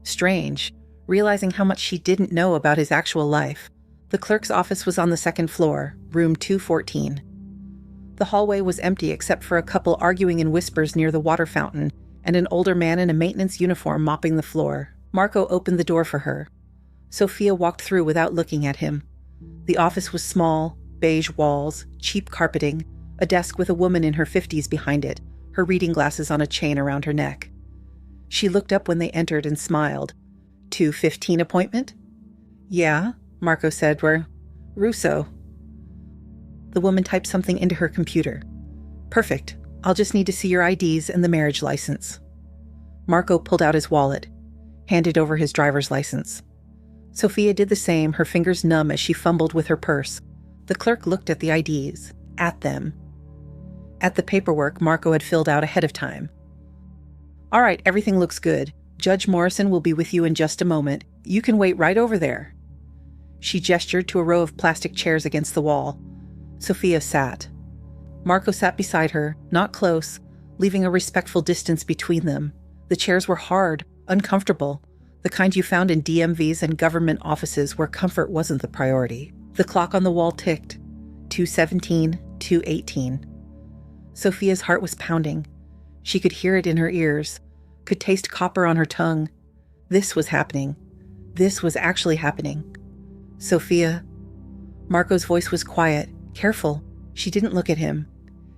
Speaker 1: Strange, realizing how much she didn't know about his actual life. The clerk's office was on the second floor, room 214. The hallway was empty except for a couple arguing in whispers near the water fountain and an older man in a maintenance uniform mopping the floor. Marco opened the door for her. Sofia walked through without looking at him. The office was small, beige walls, cheap carpeting, a desk with a woman in her 50s behind it, her reading glasses on a chain around her neck. She looked up when they entered and smiled. 2:15 appointment? "Yeah," Marco said. "We're Russo." The woman typed something into her computer. "Perfect. I'll just need to see your IDs and the marriage license." Marco pulled out his wallet, handed over his driver's license. Sofia did the same, her fingers numb as she fumbled with her purse. The clerk looked at the IDs, at them. At the paperwork Marco had filled out ahead of time. "All right, everything looks good. Judge Morrison will be with you in just a moment. You can wait right over there." She gestured to a row of plastic chairs against the wall. Sofia sat. Marco sat beside her, not close, leaving a respectful distance between them. The chairs were hard, uncomfortable, the kind you found in DMVs and government offices where comfort wasn't the priority. The clock on the wall ticked. 2:17, 2:18. Sofia's heart was pounding. She could hear it in her ears, could taste copper on her tongue. This was happening. This was actually happening. "Sofia." Marco's voice was quiet, careful. She didn't look at him,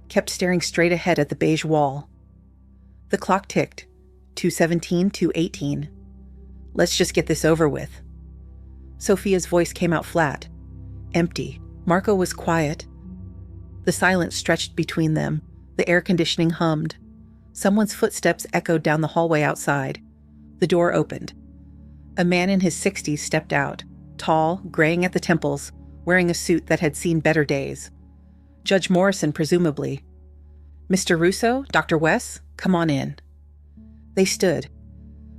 Speaker 1: kept staring straight ahead at the beige wall. The clock ticked. 2:17, 2:18. Let's just get this over with." Sofia's voice came out flat, empty. Marco was quiet. The silence stretched between them. The air conditioning hummed. Someone's footsteps echoed down the hallway outside. The door opened. A man in his 60s stepped out, tall, graying at the temples, wearing a suit that had seen better days. Judge Morrison, presumably. "Mr. Russo? Dr. Wess? Come on in." They stood.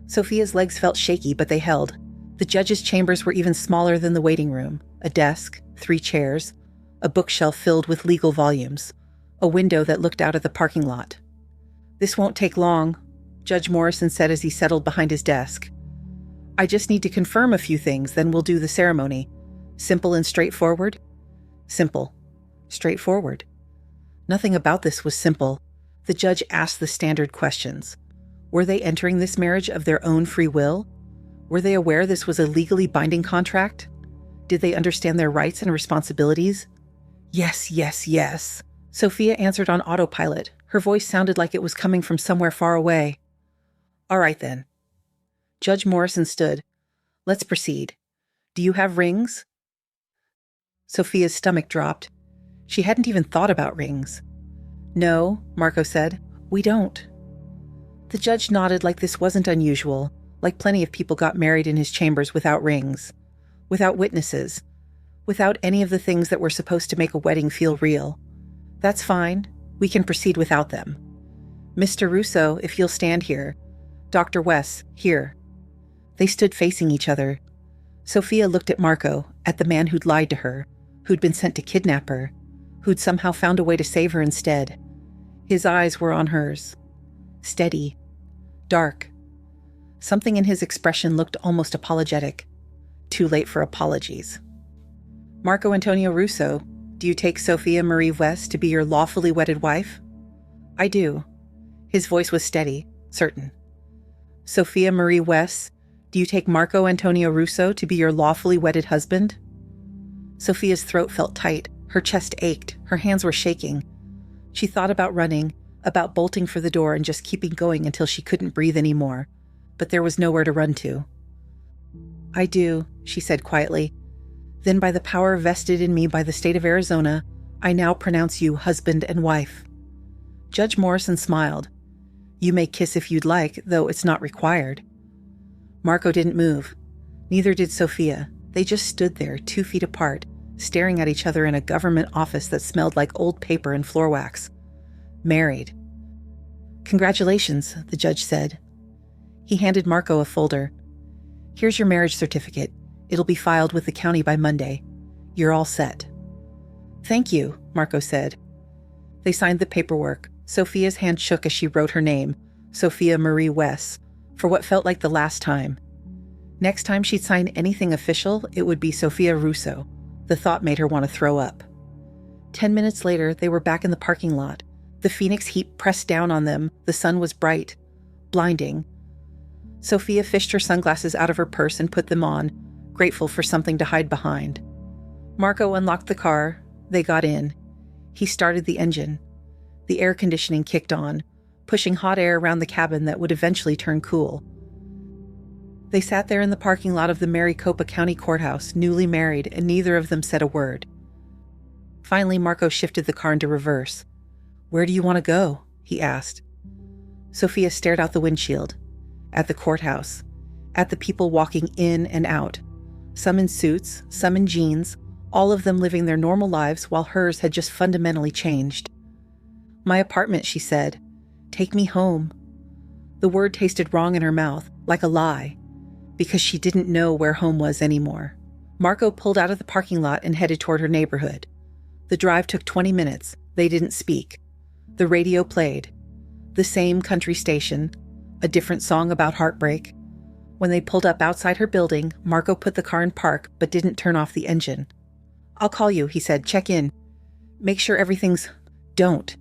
Speaker 1: Sofia's legs felt shaky, but they held. The judge's chambers were even smaller than the waiting room. A desk, 3 chairs, a bookshelf filled with legal volumes, a window that looked out at the parking lot. "This won't take long," Judge Morrison said as he settled behind his desk. "I just need to confirm a few things, then we'll do the ceremony. Simple and straightforward?" Simple. Straightforward. Nothing about this was simple. The judge asked the standard questions. Were they entering this marriage of their own free will? Were they aware this was a legally binding contract? Did they understand their rights and responsibilities? Yes, yes, yes. Sofia answered on autopilot. Her voice sounded like it was coming from somewhere far away. "All right, then." Judge Morrison stood. "Let's proceed. Do you have rings?" Sofia's stomach dropped. She hadn't even thought about rings. "No," Marco said. "We don't." The judge nodded like this wasn't unusual, like plenty of people got married in his chambers without rings, without witnesses, without any of the things that were supposed to make a wedding feel real. "That's fine. We can proceed without them. Mr. Russo, if you'll stand here. Dr. Wess, here." They stood facing each other. Sofia looked at Marco, at the man who'd lied to her, who'd been sent to kidnap her, who'd somehow found a way to save her instead. His eyes were on hers. Steady. Dark. Something in his expression looked almost apologetic. Too late for apologies. "Marco Antonio Russo, do you take Sofia Marie Wess to be your lawfully wedded wife?" "I do." His voice was steady, certain. "Sofia Marie Wess, do you take Marco Antonio Russo to be your lawfully wedded husband?" Sofia's throat felt tight. Her chest ached. Her hands were shaking. She thought about running, about bolting for the door and just keeping going until she couldn't breathe anymore. But there was nowhere to run to. "I do," she said quietly. "Then by the power vested in me by the state of Arizona, I now pronounce you husband and wife." Judge Morrison smiled. "You may kiss if you'd like, though it's not required." Marco didn't move. Neither did Sofia. They just stood there, 2 feet apart, staring at each other in a government office that smelled like old paper and floor wax. Married. "Congratulations," the judge said. He handed Marco a folder. "Here's your marriage certificate. It'll be filed with the county by Monday. You're all set." "Thank you," Marco said. They signed the paperwork. Sofia's hand shook as she wrote her name, Sofia Marie Wess, for what felt like the last time. Next time she'd sign anything official, it would be Sofia Russo. The thought made her want to throw up. 10 minutes later, they were back in the parking lot. The Phoenix heat pressed down on them. The sun was bright, blinding. Sofia fished her sunglasses out of her purse and put them on, grateful for something to hide behind. Marco unlocked the car. They got in. He started the engine. The air conditioning kicked on, pushing hot air around the cabin that would eventually turn cool. They sat there in the parking lot of the Maricopa County Courthouse, newly married, and neither of them said a word. Finally, Marco shifted the car into reverse. "Where do you want to go?" he asked. Sofia stared out the windshield. At the courthouse. At the people walking in and out. Some in suits, some in jeans, all of them living their normal lives while hers had just fundamentally changed. "My apartment," she said. "Take me home." The word tasted wrong in her mouth, like a lie, because she didn't know where home was anymore. Marco pulled out of the parking lot and headed toward her neighborhood. The drive took 20 minutes. They didn't speak. The radio played. The same country station. A different song about heartbreak. When they pulled up outside her building, Marco put the car in park but didn't turn off the engine. "I'll call you," he said. "Check in. Make sure everything's—" "Don't."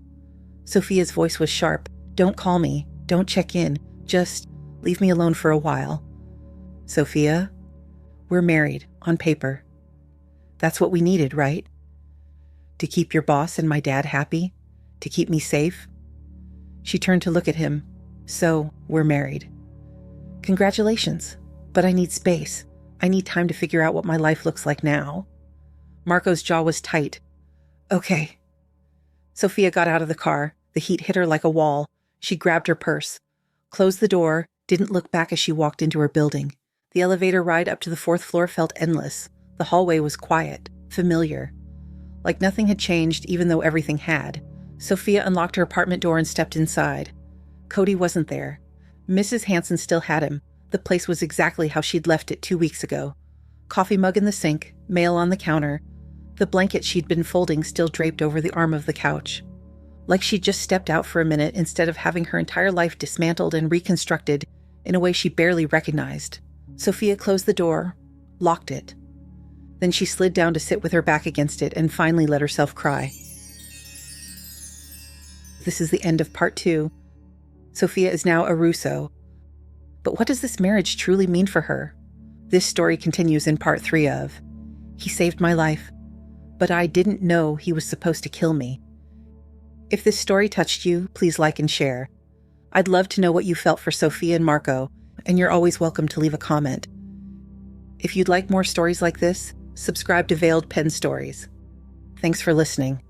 Speaker 1: Sofia's voice was sharp. "Don't call me. Don't check in. Just leave me alone for a while." "Sofia, we're married, on paper. That's what we needed, right? To keep your boss and my dad happy? To keep me safe?" She turned to look at him. "So, we're married." "Congratulations." But I need space. I need time to figure out what my life looks like now. Marco's jaw was tight. Okay. Sofia got out of the car. The heat hit her like a wall. She grabbed her purse, closed the door, didn't look back as she walked into her building. The elevator ride up to the 4th floor felt endless. The hallway was quiet, familiar. Like nothing had changed, even though everything had. Sofia unlocked her apartment door and stepped inside. Cody wasn't there. Mrs. Hanson still had him. The place was exactly how she'd left it 2 weeks ago. Coffee mug in the sink, mail on the counter. The blanket she'd been folding still draped over the arm of the couch. Like she'd just stepped out for a minute instead of having her entire life dismantled and reconstructed in a way she barely recognized. Sofia closed the door, locked it. Then she slid down to sit with her back against it and finally let herself cry. This is the end of part 2. Sofia is now a Russo. But what does this marriage truly mean for her? This story continues in part 3 of He Saved My Life, but I didn't know he was supposed to kill me. If this story touched you, please like and share. I'd love to know what you felt for Sofia and Marco, and you're always welcome to leave a comment. If you'd like more stories like this, subscribe to Vailed Pen Stories. Thanks for listening.